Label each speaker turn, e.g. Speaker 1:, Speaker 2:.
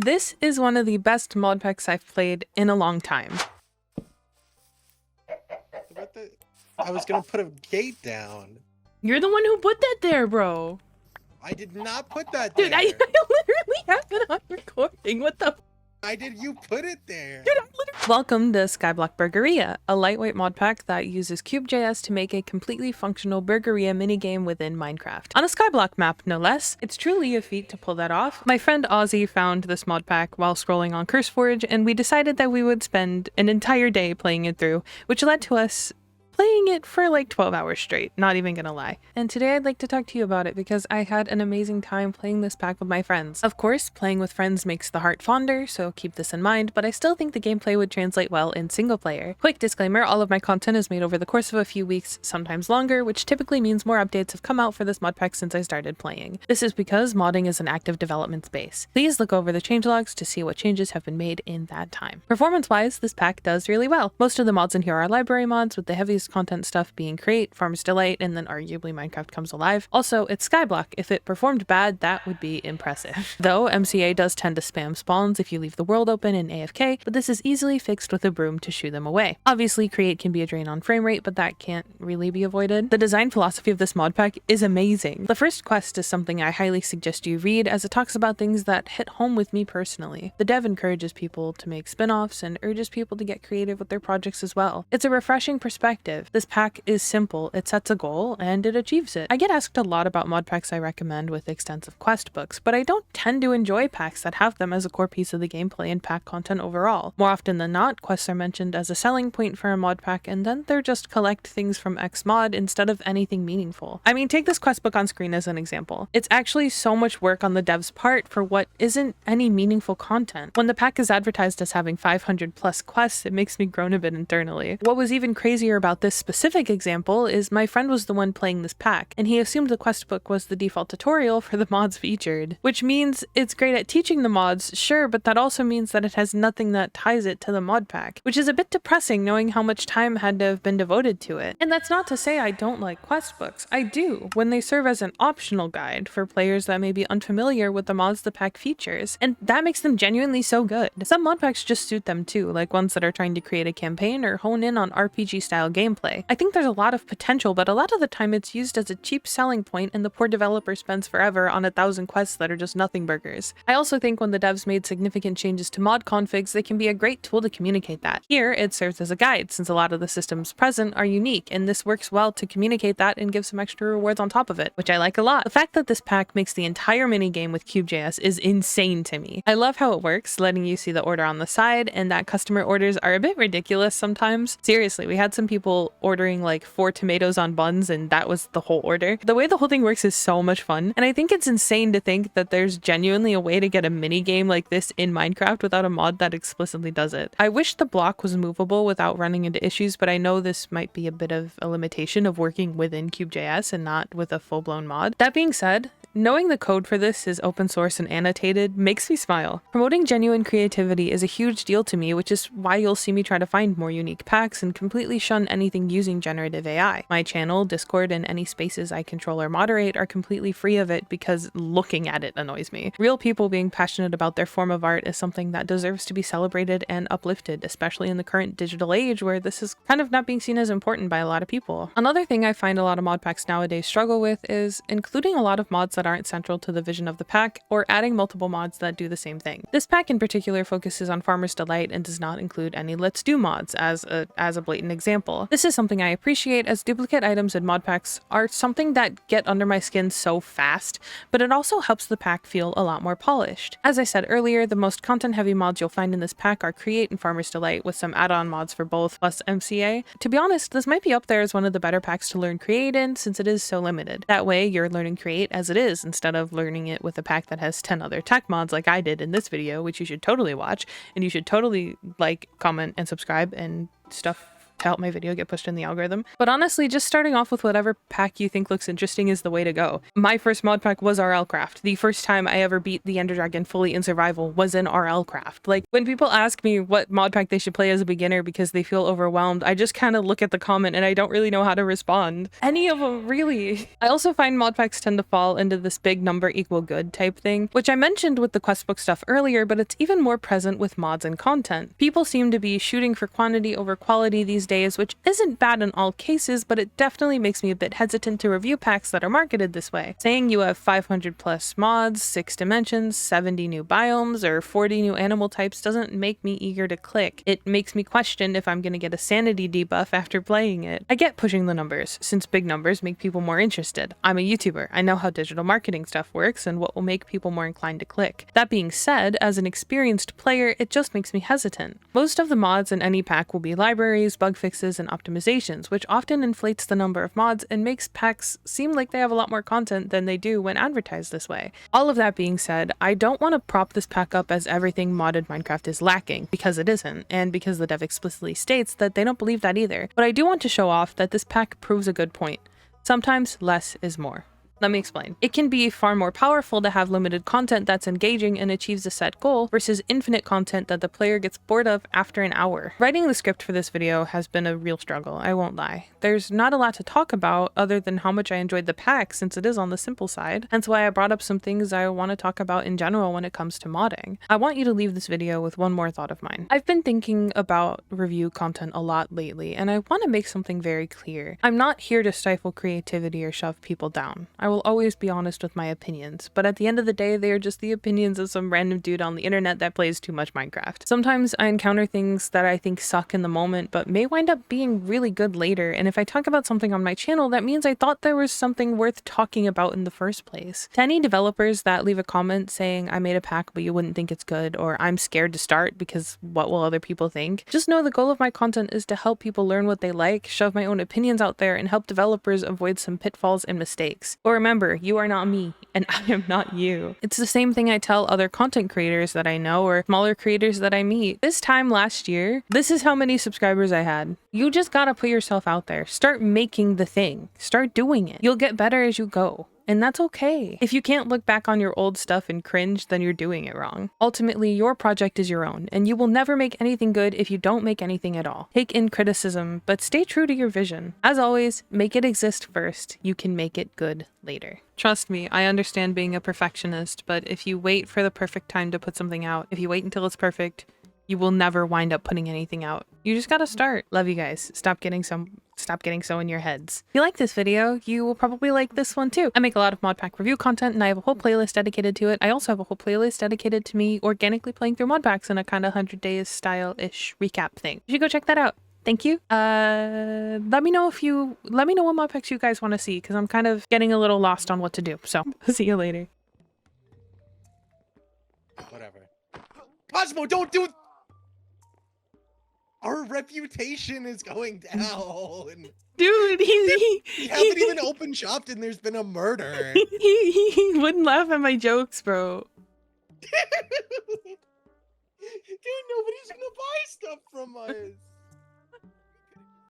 Speaker 1: This is one of the best mod packs I've played in a long time.
Speaker 2: I was gonna put a gate down.
Speaker 1: You're the one who put that there, bro.
Speaker 2: I did not put that
Speaker 1: Dude,
Speaker 2: there.
Speaker 1: I literally have it on recording. What the?
Speaker 2: I did. You put it there.
Speaker 1: Dude, welcome to Skyblock Burgeria, a lightweight mod pack that uses Cube.js to make a completely functional Burgeria minigame within Minecraft. On a Skyblock map, no less. It's truly a feat to pull that off. My friend Ozzy found this mod pack while scrolling on CurseForge, and we decided that we would spend an entire day playing it through, which led to us playing it for like 12 hours straight, not even gonna lie. And today I'd like to talk to you about it because I had an amazing time playing this pack with my friends. Of course, playing with friends makes the heart fonder, so keep this in mind, but I still think the gameplay would translate well in single player. Quick disclaimer, all of my content is made over the course of a few weeks, sometimes longer, which typically means more updates have come out for this mod pack since I started playing. This is because modding is an active development space. Please look over the changelogs to see what changes have been made in that time. Performance-wise, this pack does really well. Most of the mods in here are library mods, with the heaviest content stuff being Create, Farmer's Delight, and then arguably Minecraft Comes Alive. Also, it's Skyblock. If it performed bad, that would be impressive. Though, MCA does tend to spam spawns if you leave the world open in AFK, but this is easily fixed with a broom to shoo them away. Obviously, Create can be a drain on frame rate, but that can't really be avoided. The design philosophy of this mod pack is amazing. The first quest is something I highly suggest you read, as it talks about things that hit home with me personally. The dev encourages people to make spin-offs and urges people to get creative with their projects as well. It's a refreshing perspective. This pack is simple, it sets a goal, and it achieves it. I get asked a lot about mod packs I recommend with extensive quest books, but I don't tend to enjoy packs that have them as a core piece of the gameplay and pack content overall. More often than not, quests are mentioned as a selling point for a mod pack, and then they're just collect things from X mod instead of anything meaningful. I mean, take this quest book on screen as an example. It's actually so much work on the dev's part for what isn't any meaningful content. When the pack is advertised as having 500 plus quests, it makes me groan a bit internally. What was even crazier about this specific example is my friend was the one playing this pack, and he assumed the quest book was the default tutorial for the mods featured. Which means it's great at teaching the mods, sure, but that also means that it has nothing that ties it to the mod pack, which is a bit depressing knowing how much time had to have been devoted to it. And that's not to say I don't like quest books. I do, when they serve as an optional guide for players that may be unfamiliar with the mods the pack features, and that makes them genuinely so good. Some mod packs just suit them too, like ones that are trying to create a campaign or hone in on RPG style gameplay. I think there's a lot of potential, but a lot of the time it's used as a cheap selling point and the poor developer spends forever on 1,000 quests that are just nothing burgers. I also think when the devs made significant changes to mod configs, they can be a great tool to communicate that. Here, it serves as a guide, since a lot of the systems present are unique, and this works well to communicate that and give some extra rewards on top of it, which I like a lot. The fact that this pack makes the entire minigame with Cube.js is insane to me. I love how it works, letting you see the order on the side, and that customer orders are a bit ridiculous sometimes. Seriously, we had some people ordering like 4 tomatoes on buns, and that was the whole order. The way the whole thing works is so much fun, and I think it's insane to think that there's genuinely a way to get a mini game like this in Minecraft without a mod that explicitly does it. I wish the block was movable without running into issues, but I know this might be a bit of a limitation of working within Cube.js and not with a full-blown mod. That being said, knowing the code for this is open source and annotated makes me smile. Promoting genuine creativity is a huge deal to me, which is why you'll see me try to find more unique packs and completely shun anything using generative AI. My channel, Discord, and any spaces I control or moderate are completely free of it because looking at it annoys me. Real people being passionate about their form of art is something that deserves to be celebrated and uplifted, especially in the current digital age where this is kind of not being seen as important by a lot of people. Another thing I find a lot of mod packs nowadays struggle with is including a lot of mods that aren't central to the vision of the pack, or adding multiple mods that do the same thing. This pack in particular focuses on Farmer's Delight and does not include any Let's Do mods as a blatant example. This is something I appreciate, as duplicate items in mod packs are something that get under my skin so fast, but it also helps the pack feel a lot more polished. As I said earlier, the most content heavy mods you'll find in this pack are Create and Farmer's Delight, with some add-on mods for both, plus MCA. To be honest, this might be up there as one of the better packs to learn Create in, since it is so limited. That way you're learning Create as it is, instead of learning it with a pack that has 10 other tech mods like I did in this video, which you should totally watch, and you should totally like, comment, and subscribe and stuff to help my video get pushed in the algorithm. But honestly, just starting off with whatever pack you think looks interesting is the way to go. My first mod pack was RL Craft. The first time I ever beat the Ender Dragon fully in survival was in RL Craft. Like, when people ask me what mod pack they should play as a beginner because they feel overwhelmed, I just kind of look at the comment and I don't really know how to respond. Any of them, really. I also find mod packs tend to fall into this big number equal good type thing, which I mentioned with the questbook stuff earlier, but it's even more present with mods and content. People seem to be shooting for quantity over quality these days, which isn't bad in all cases, but it definitely makes me a bit hesitant to review packs that are marketed this way. Saying you have 500 plus mods, 6 dimensions, 70 new biomes, or 40 new animal types doesn't make me eager to click. It makes me question if I'm gonna get a sanity debuff after playing it. I get pushing the numbers, since big numbers make people more interested. I'm a YouTuber, I know how digital marketing stuff works and what will make people more inclined to click. That being said, as an experienced player, it just makes me hesitant. Most of the mods in any pack will be libraries, bug fixes, and optimizations, which often inflates the number of mods and makes packs seem like they have a lot more content than they do when advertised this way. All of that being said, I don't want to prop this pack up as everything modded Minecraft is lacking, because it isn't, and because the dev explicitly states that they don't believe that either. But I do want to show off that this pack proves a good point. Sometimes less is more. Let me explain. It can be far more powerful to have limited content that's engaging and achieves a set goal versus infinite content that the player gets bored of after an hour. Writing the script for this video has been a real struggle, I won't lie. There's not a lot to talk about other than how much I enjoyed the pack since it is on the simple side, hence why I brought up some things I want to talk about in general when it comes to modding. I want you to leave this video with one more thought of mine. I've been thinking about review content a lot lately, and I want to make something very clear. I'm not here to stifle creativity or shove people down. I will always be honest with my opinions, but at the end of the day, they are just the opinions of some random dude on the internet that plays too much Minecraft. Sometimes I encounter things that I think suck in the moment, but may wind up being really good later, and if I talk about something on my channel, that means I thought there was something worth talking about in the first place. To any developers that leave a comment saying, I made a pack but you wouldn't think it's good, or I'm scared to start because what will other people think? Just know the goal of my content is to help people learn what they like, shove my own opinions out there, and help developers avoid some pitfalls and mistakes. But remember, you are not me, and I am not you. It's the same thing I tell other content creators that I know or smaller creators that I meet. This time last year, this is how many subscribers I had. You just gotta put yourself out there. Start making the thing. Start doing it. You'll get better as you go. And that's okay. If you can't look back on your old stuff and cringe, then you're doing it wrong. Ultimately, your project is your own, and you will never make anything good if you don't make anything at all. Take in criticism, but stay true to your vision. As always, make it exist first. You can make it good later. Trust me, I understand being a perfectionist, but if you wait for the perfect time to put something out, if you wait until it's perfect, you will never wind up putting anything out. You just gotta start. Love you guys. Stop getting so in your heads. If you like this video, you will probably like this one too. I make a lot of mod pack review content and I have a whole playlist dedicated to it. I also have a whole playlist dedicated to me organically playing through mod packs in a kind of 100 days style-ish recap thing. You should go check that out. Thank you. Let me know what mod packs you guys want to see, because I'm kind of getting a little lost on what to do. So see you later.
Speaker 2: Whatever. Cosmo, don't do. Our reputation is going down.
Speaker 1: Dude,
Speaker 2: We haven't even opened shop and there's been a murder.
Speaker 1: he wouldn't laugh at my jokes, bro.